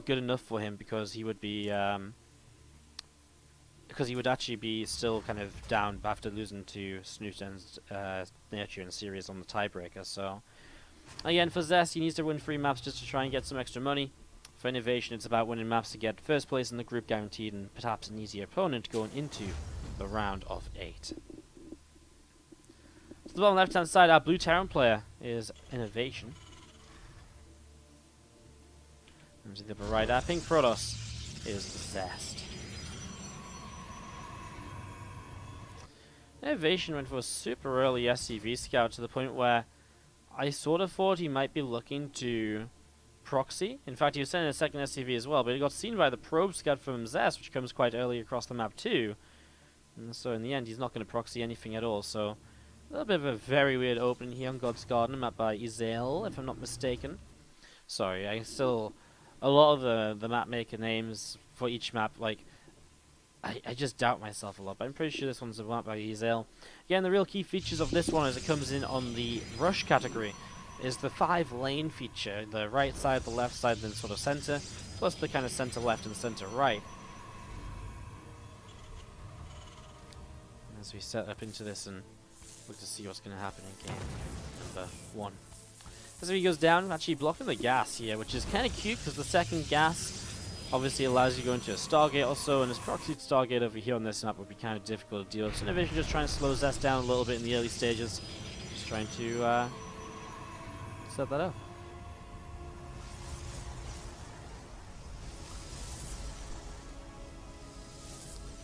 good enough for him because he would be actually be still kind of down after losing to Snoot and Nurture in series on the tiebreaker. So again, for Zest, he needs to win 3 maps just to try and get some extra money. For INnoVation, it's about winning maps to get first place in the group guaranteed and perhaps an easier opponent going into the round of 8. To the bottom left hand side, our blue Terran player is INnoVation. And to the upper right, our pink Protoss is Zest. INnoVation went for a super early SCV scout to the point where I sort of thought he might be looking to proxy. In fact, he was sending a second SCV as well, but he got seen by the probe scout from Zest, which comes quite early across the map too. And so in the end, he's not going to proxy anything at all. So a little bit of a very weird opening here on God's Garden, mapped by Izel, if I'm not mistaken. Sorry, I still... A lot of the map maker names for each map, like... I just doubt myself a lot, but I'm pretty sure this one's a map by Izel. Again, the real key features of this one as it comes in on the rush category is the 5-lane feature, the right side, the left side, then sort of center, plus the kind of center left and center right. As we set up into this and look to see what's going to happen in game number 1. As he goes down, actually blocking the gas here, which is kind of cute because the second gas obviously allows you to go into a Stargate also, and this proxied Stargate over here on this map would be kind of difficult to deal with. So INnoVation just trying to slow Zest down a little bit in the early stages, just trying to set that up.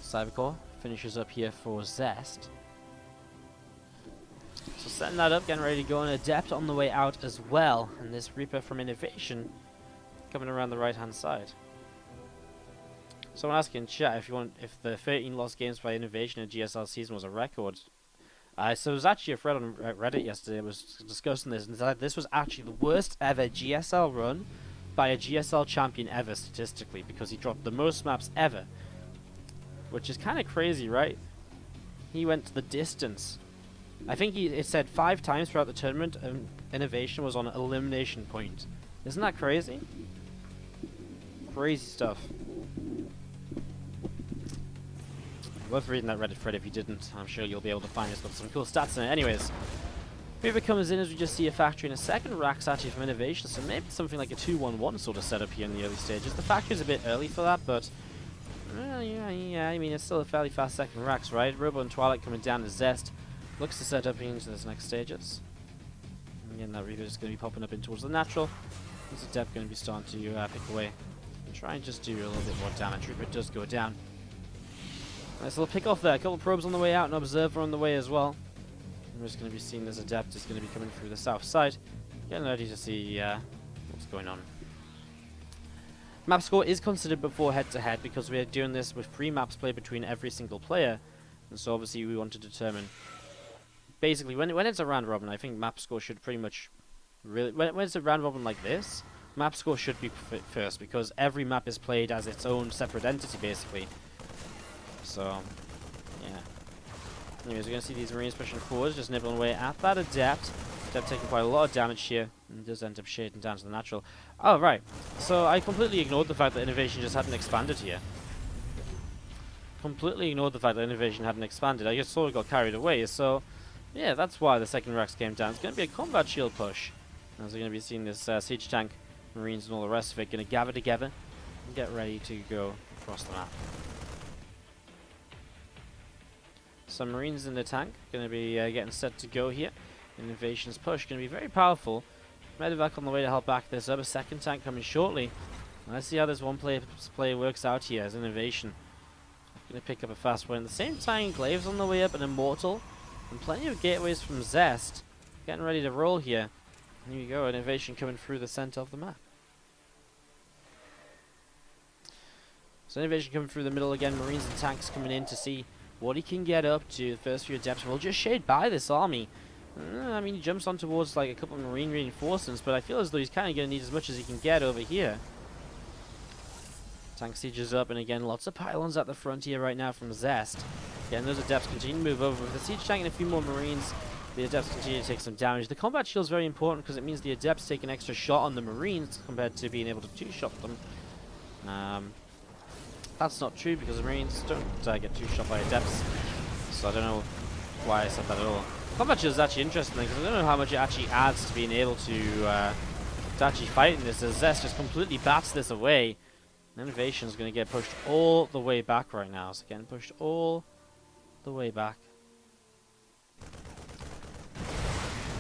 Cybercore finishes up here for Zest. So setting that up, getting ready to go on Adept on the way out as well, and this Reaper from INnoVation coming around the right hand side. Someone asking in chat if the 13 lost games by INnoVation in GSL season was a record. So there was actually a thread on Reddit yesterday that was discussing this, and said this was actually the worst ever GSL run by a GSL champion ever statistically, because he dropped the most maps ever, which is kind of crazy, right? He went to the distance. I think it said 5 times throughout the tournament, INnoVation was on an elimination point. Isn't that crazy? Crazy stuff. Worth reading that Reddit thread if you didn't. I'm sure you'll be able to find it. It's got some cool stats in it. Anyways, Reaper comes in as we just see a factory in a second racks actually from INnoVation, so maybe something like a 2-1-1 sort of setup here in the early stages. The factory's a bit early for that, but yeah, I mean it's still a fairly fast second racks, right? Robo and Twilight coming down to Zest. Looks to set up into this next stages. Again, that Reaper is going to be popping up in towards the natural. This Adept going to be starting to pick away and try and just do a little bit more damage. Reaper does go down. Nice little pick off there. A couple of probes on the way out, an observer on the way as well. And we're just going to be seeing this Adept is going to be coming through the south side. Getting ready to see what's going on. Map score is considered before head-to-head because we're doing this with 3 maps played between every single player. And so obviously we want to determine... Basically, when it's a round robin, I think map score should pretty much... really when it's a round robin like this, map score should be first because every map is played as its own separate entity, basically. So, yeah. Anyways, we're going to see these Marines pushing forwards, just nibbling away at that Adept. Adept taking quite a lot of damage here, and does end up shading down to the natural. Oh, right. So, I completely ignored the fact that INnoVation just hadn't expanded here. Completely ignored the fact that INnoVation hadn't expanded. I just sort of got carried away, so... Yeah, that's why the second racks came down. It's going to be a combat shield push. As we're going to be seeing this siege tank, Marines and all the rest of it going to gather together and get ready to go across the map. Some Marines in the tank, going to be getting set to go here. INnoVation's push going to be very powerful. Medevac on the way to help back this up. A second tank coming shortly. Let's see how this one play works out here as INnoVation. Going to pick up a fast win. At the same time, Glaive's on the way up, an Immortal. And plenty of gateways from Zest. Getting ready to roll here. And here we go, INnoVation coming through the center of the map. So INnoVation coming through the middle again. Marines and tanks coming in to see what he can get up to. The first few Adepts will just shade by this army. I mean, he jumps on towards like a couple of Marine reinforcements, but I feel as though he's kind of going to need as much as he can get over here. Tank sieges up, and again, lots of pylons at the front here right now from Zest. Again, those Adepts continue to move over. With the siege tank and a few more Marines, the Adepts continue to take some damage. The combat shield is very important because it means the Adepts take an extra shot on the Marines compared to being able to 2-shot them. That's not true because the Marines don't get too shot by Adepts, so I don't know why I said that at all. Combat is actually interesting because I don't know how much it actually adds to being able to actually fight in this, as Zest just completely bats this away. INnoVation is going to get pushed all the way back right now. So getting pushed all the way back.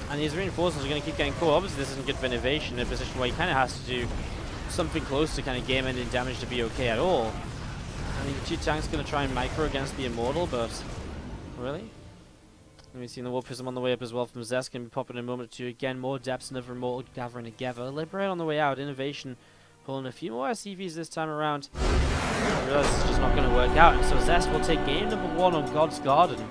And these reinforcements are going to keep getting caught. Obviously this isn't good for INnoVation in a position where he kind of has to do something close to kind of game-ending damage to be okay at all. I mean, the 2 tanks going to try and micro against the Immortal, but really? And we've seen the War Prism on the way up as well from Zest. Going to be popping in a moment or two. Again, more Depths, another Immortal gathering together. Liberate on the way out. INnoVation pulling a few more SCVs this time around. I realize it's just not going to work out. And so Zest will take game number 1 on God's Garden.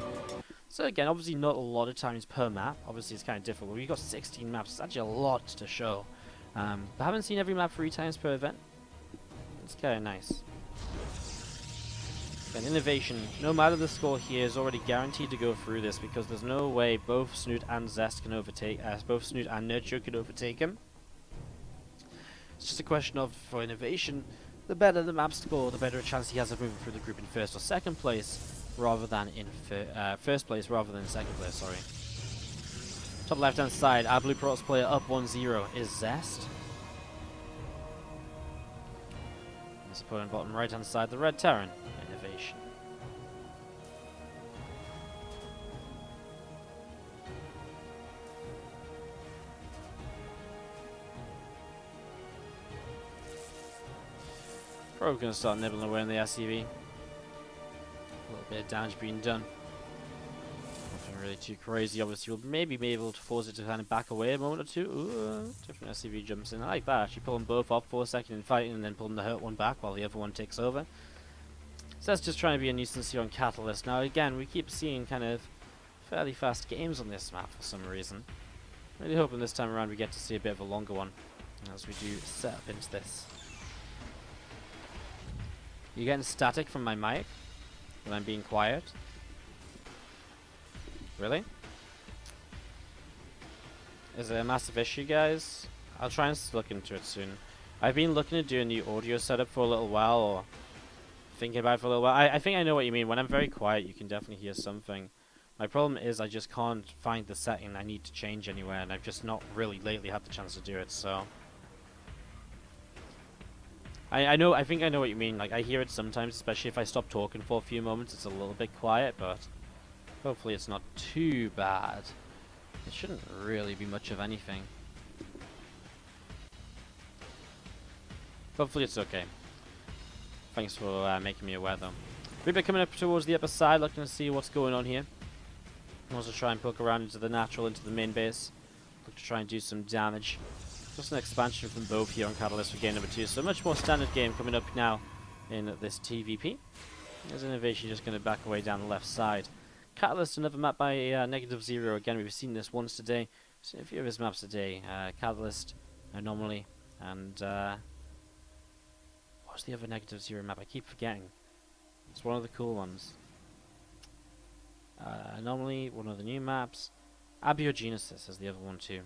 So again, obviously not a lot of times per map. Obviously it's kind of difficult. We've got 16 maps. It's actually a lot to show. I haven't seen every map 3 times per event. It's kind of nice. And INnoVation, no matter the score here, is already guaranteed to go through this because there's no way both Snoot and Zest can overtake, both Snoot and Nurture can overtake him. It's just a question of, for INnoVation, the better the map score, the better a chance he has of moving through the group in first or second place, rather than in first place, rather than second place. Sorry. Top left-hand side, our Blue Protoss player up 1-0 is Zest. His opponent bottom right-hand side, the Red Terran. INnoVation. Probably going to start nibbling away on the SCV. A little bit of damage being done. Nothing really too crazy. Obviously, we'll maybe be able to force it to kind of back away a moment or two. Ooh, different SCV jumps in. I like that. Actually, pull them both off for a second and fighting, and then pull them to hurt one back while the other one takes over. So that's just trying to be a nuisance here on Catalyst. Now again, we keep seeing kind of fairly fast games on this map for some reason. Really hoping this time around we get to see a bit of a longer one as we do set up into this. You getting static from my mic when I'm being quiet? Really? Is it a massive issue, guys? I'll try and look into it soon. I've been looking at doing a new audio setup for a little while, or thinking about it for a little while. I think I know what you mean. When I'm very quiet, you can definitely hear something. My problem is I just can't find the setting I need to change anywhere, and I've just not really lately had the chance to do it, so... I think I know what you mean. Like, I hear it sometimes, especially if I stop talking for a few moments. It's a little bit quiet, but hopefully it's not too bad. It shouldn't really be much of anything. Hopefully it's okay. Thanks for making me aware, though. Reaper coming up towards the upper side, looking to see what's going on here. Also try and poke around into the natural, into the main base. Look to try and do some damage. Just an expansion from both here on Catalyst for game number 2. So much more standard game coming up now in this TVP. There's INnoVation just going to back away down the left side. Catalyst, another map by -0. Again, we've seen this once today. We've seen a few of his maps today. Catalyst, Anomaly, and... what's the other -0 map? I keep forgetting. It's one of the cool ones. Anomaly, one of the new maps. Abiogenesis is the other one too.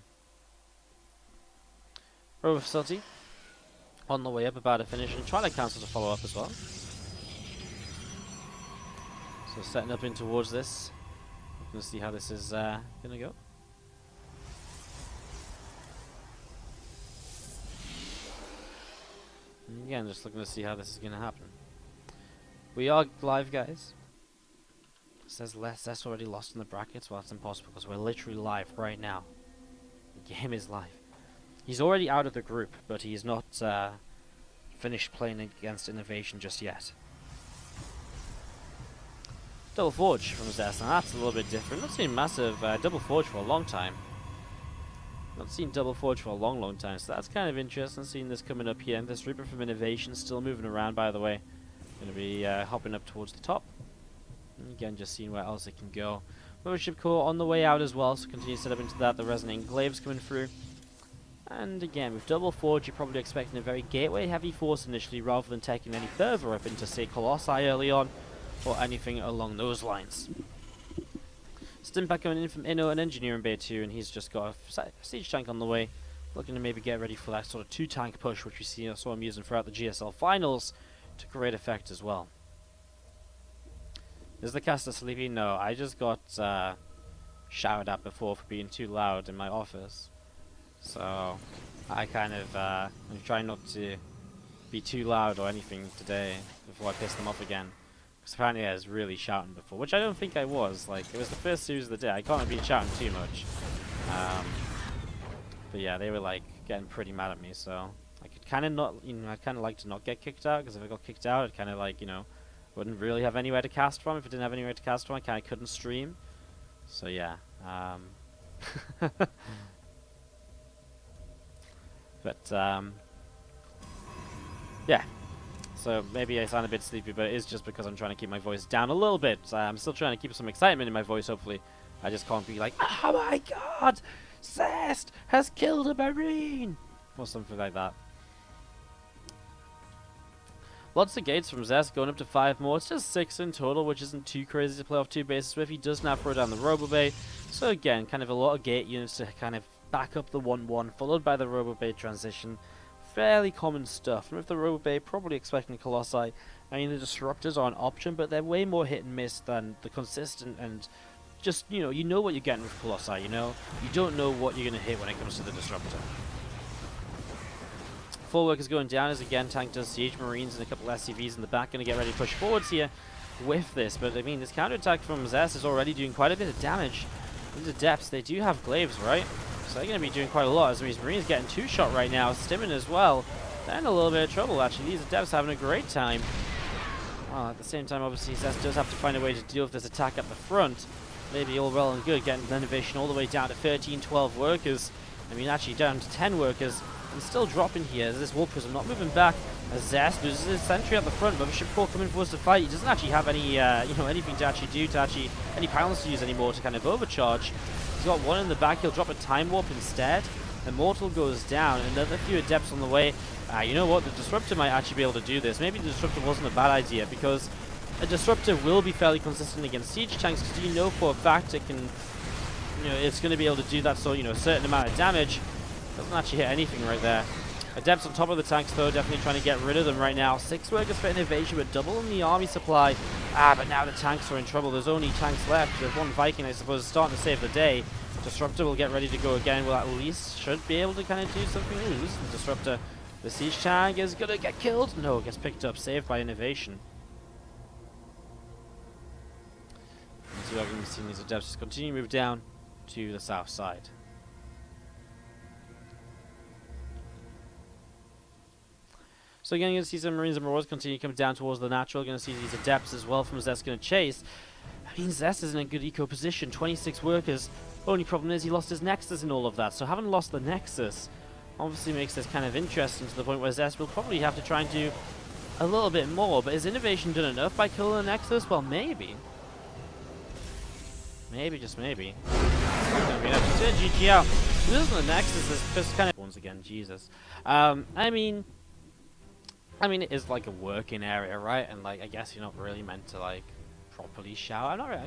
Rover Facility on the way up, about to finish, and Twilight Council to follow up as well. So setting up in towards this. Looking to see how this is gonna go. And again, just looking to see how this is gonna happen. We are live, guys. It says Zest already lost in the brackets. Well, that's impossible because we're literally live right now. The game is live. He's already out of the group, but he's not finished playing against INnoVation just yet. Double Forge from Zest, and that's a little bit different. Not seen massive Double Forge for a long time. Not seen Double Forge for a long time, so that's kind of interesting, seeing this coming up here. This Reaper from INnoVation still moving around, by the way. Going to be hopping up towards the top. And again, just seeing where else it can go. Mothership Core on the way out as well, so continue to set up into that. The Resonating Glaives coming through. And again, with Double Forge, you're probably expecting a very gateway-heavy force initially, rather than taking any further up into, say, Colossi early on, or anything along those lines. Stimpack coming in from Inno, an Engineering Bay 2, and he's just got a Siege Tank on the way. looking to maybe get ready for that sort of 2-tank push, which we saw him using throughout the GSL finals to great effect as well. Is the caster sleepy? No, I just got shouted at before for being too loud in my office. So I kind of I'm trying not to be too loud or anything today before I piss them off again. Because apparently I was really shouting before, which I don't think I was. Like, it was the first series of the day. I can't have been shouting too much. But yeah, they were like getting pretty mad at me, so I could kind of not, I'd kind of like to not get kicked out, because if I got kicked out, I'd kind of like, wouldn't really have anywhere to cast from. If I didn't have anywhere to cast from, I kind of couldn't stream. So yeah. But yeah. So maybe I sound a bit sleepy, but it is just because I'm trying to keep my voice down a little bit. I'm still trying to keep some excitement in my voice, hopefully. I just can't be like, oh my god, Zest has killed a Marine! Or something like that. Lots of gates from Zest, going up to 5 more. It's just 6 in total, which isn't too crazy to play off 2 bases with. He does now throw down the Robobay. So again, kind of a lot of gate units to kind of back up the 1-1, followed by the Robobay transition. Fairly common stuff. And with the Robobay, probably expecting Colossi. I mean, the Disruptors are an option, but they're way more hit and miss than the consistent and just, you know what you're getting with Colossi, You don't know what you're going to hit when it comes to the Disruptor. 4 workers going down as again tank does siege. Marines and a couple SCVs in the back going to get ready to push forwards here with this. But I mean, this counterattack from Zest is already doing quite a bit of damage. These Adepts, they do have glaives, right? So they're going to be doing quite a lot. As these Marines getting 2-shot right now. Stimmin as well. They're in a little bit of trouble, actually. These Adepts having a great time. Well, at the same time, obviously, Zest does have to find a way to deal with this attack at the front. Maybe all well and good, getting INnoVation all the way down to 13, 12 workers. I mean, actually down to 10 workers. And still dropping here as this War Prism not moving back as Zest loses his sentry at the front. Mothership Core coming for us to fight. He doesn't actually have any, anything to actually do any panels to use anymore to kind of overcharge. He's got one in the back. He'll drop a Time Warp instead. Immortal goes down. Another few Adepts on the way. You know what? The Disruptor might actually be able to do this. Maybe the Disruptor wasn't a bad idea because a Disruptor will be fairly consistent against siege tanks because you know for a fact it can, it's going to be able to do that sort, a certain amount of damage. Doesn't actually hit anything right there. Adepts on top of the tanks though, definitely trying to get rid of them right now. 6 workers for INnoVation, but doubling the army supply. But now the tanks are in trouble. There's only tanks left. There's one Viking, I suppose, starting to save the day. Disruptor will get ready to go again. Will at least should be able to kind of do something. Ooh, loses the Disruptor. The siege tank is gonna get killed. No, gets picked up, saved by INnoVation. So we're going to see these Adepts just continue to move down to the south side. So again, you're going to see some Marines and Marauders continue to come down towards the natural. You're going to see these Adepts as well from Zest going to chase. I mean, Zest is in a good eco position. 26 workers. Only problem is he lost his Nexus in all of that. So having lost the Nexus obviously makes this kind of interesting to the point where Zest will probably have to try and do a little bit more. But is INnoVation done enough by killing the Nexus? Well, maybe. Maybe, just maybe. GG out. Losing the Nexus is just kind of... Once again, Jesus. I mean, it is like a working area, right? And like, I guess you're not really meant to like properly shout. I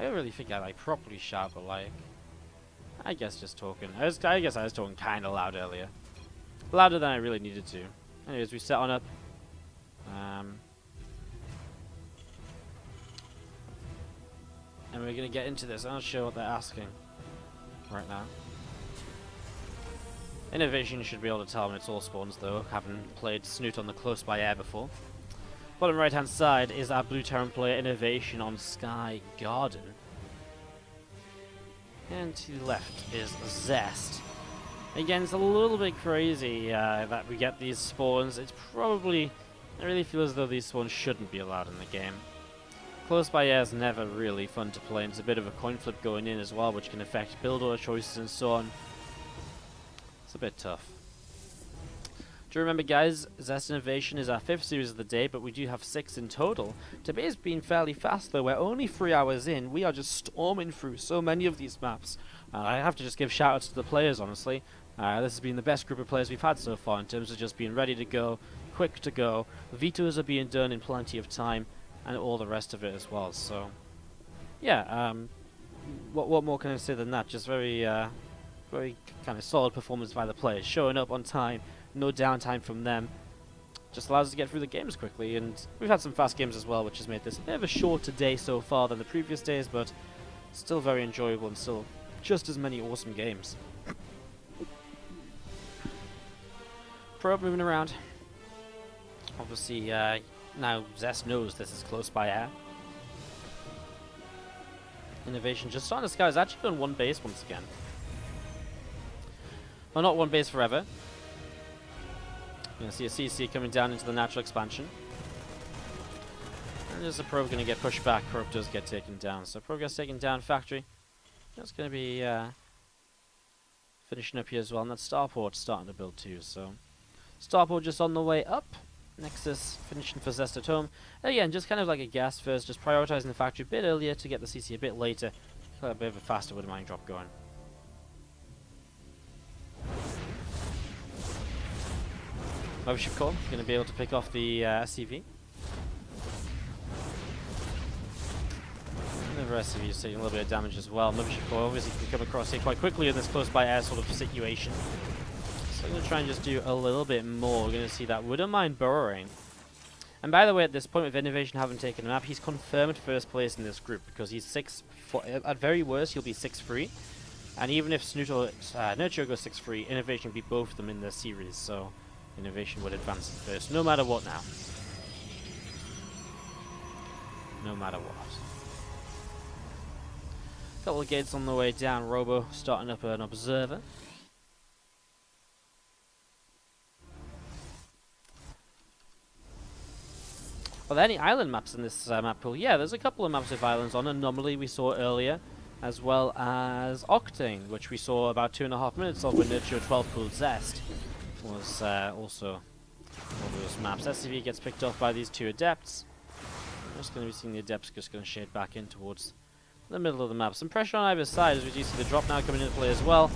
don't really think I like properly shout, but like, I guess just talking. I guess I was talking kind of loud earlier, louder than I really needed to. Anyways, we set on up. And we're gonna get into this. I'm not sure what they're asking right now. INnoVation should be able to tell when it's all spawns though, having played Snoot on the Close By Air before. Bottom right hand side is our Blue Terran player INnoVation on Sky Garden. And to the left is Zest. Again, it's a little bit crazy that we get these spawns. It's probably... I really feel as though these spawns shouldn't be allowed in the game. Close By Air is never really fun to play, and it's a bit of a coin flip going in as well, which can affect build order choices and so on. It's a bit tough. Do remember, guys, Zest INnoVation is our 5th series of the day, but we do have 6 in total. Today's been fairly fast, though. We're only 3 hours in. We are just storming through so many of these maps. I have to just give shout-outs to the players, honestly. This has been the best group of players we've had so far in terms of just being ready to go, quick to go. Vetoes are being done in plenty of time, and all the rest of it as well. So, yeah, what more can I say than that? Just very very kind of solid performance by the players, showing up on time, no downtime from them. Just allows us to get through the games quickly, and we've had some fast games as well, which has made this a bit of a shorter day so far than the previous days, but still very enjoyable and still just as many awesome games. Probe moving around. Obviously, now Zest knows this is close by air. INnoVation just on the sky is actually on one base once again. Well, not one base forever. You're going to see a CC coming down into the natural expansion. And there's a probe going to get pushed back. Probe does get taken down. So probe gets taken down. Factory. That's going to be finishing up here as well. And that starport starting to build too. So starport just on the way up. Nexus finishing for Zest at home. Again, just kind of like a gas first. Just prioritizing the factory a bit earlier to get the CC a bit later. A bit of a faster with a mine drop going. Mothership Core going to be able to pick off the SCV. Another SCV is taking a little bit of damage as well. Mothership Core obviously can come across here quite quickly in this close by air sort of situation. So I'm going to try and just do a little bit more. We're going to see that Wouldn't Mind burrowing. And by the way, at this point with INnoVation having taken a map, he's confirmed first place in this group because he's 6-4. At very worst, he'll be 6-3. And even if Nurture goes 6-3, INnoVation beat both of them in the series. So INnoVation would advance first, no matter what now. No matter what. Couple of gates on the way down. Robo starting up an observer. Are there any island maps in this map pool? Yeah, there's a couple of maps with islands on. Anomaly we saw earlier, as well as Octane, which we saw about 2.5 minutes of when Nurture 12 pooled Zest. Was also one of those maps. SCV gets picked off by these two adepts. I'm just going to be seeing the adepts just going to shade back in towards the middle of the map. Some pressure on either side as we do see the drop now coming into play as well.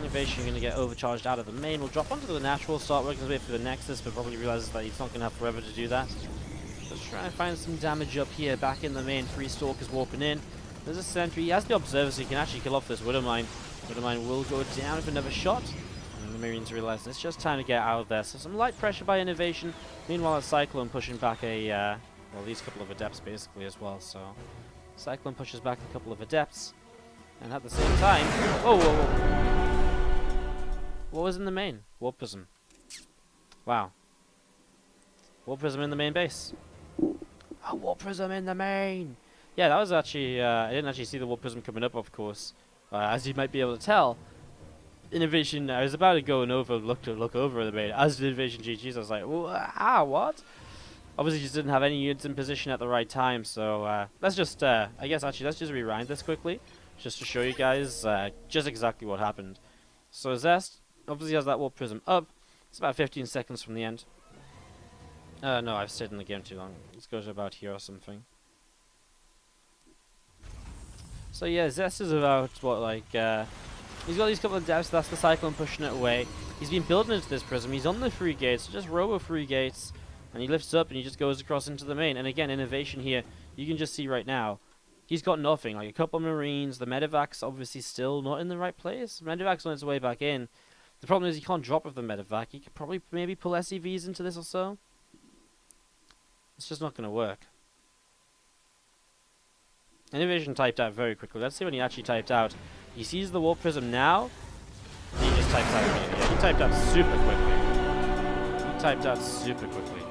INnoVation going to get overcharged out of the main. Will drop onto the natural, start working his way through the Nexus, but probably realizes that he's not going to have forever to do that. Let's try and find some damage up here, back in the main. 3 Stalkers warping in. There's a sentry. He has the observer, so he can actually kill off this Widowmine. Widowmine will go down with another shot. And the Marines realize it's just time to get out of there. So some light pressure by INnoVation. Meanwhile, a Cyclone pushing back a, well, these couple of adepts basically as well. So Cyclone pushes back a couple of adepts. And at the same time, whoa, whoa, whoa. What was in the main? Warp Prism. Wow. Warp Prism in the main base. A Warp Prism in the main! Yeah, that was actually, I didn't actually see the Warp Prism coming up, of course. As you might be able to tell, INnoVation, I was about to go and look over the main. As did INnoVation GG's, I was like, what? Obviously just didn't have any units in position at the right time, so let's just, I guess actually, let's just rewind this quickly. Just to show you guys just exactly what happened. So Zest obviously has that Warp Prism up. It's about 15 seconds from the end. No, I've stayed in the game too long. Let's go to about here or something. So yeah, Zest is about, what, like, he's got these couple of depths, that's the Cyclone pushing it away. He's been building into this prism, he's on the 3 gates, so just robo 3 gates, and he lifts up and he just goes across into the main. And again, INnoVation here, you can just see right now, he's got nothing, like a couple of Marines, the Medevac's obviously still not in the right place. Medevac's on its way back in. The problem is he can't drop with the Medevac, he could probably maybe pull SCVs into this or so. It's just not going to work. INnoVation typed out very quickly. Let's see when he actually typed out. He sees the Warp Prism now. He just types out immediately. Yeah, he typed out super quickly.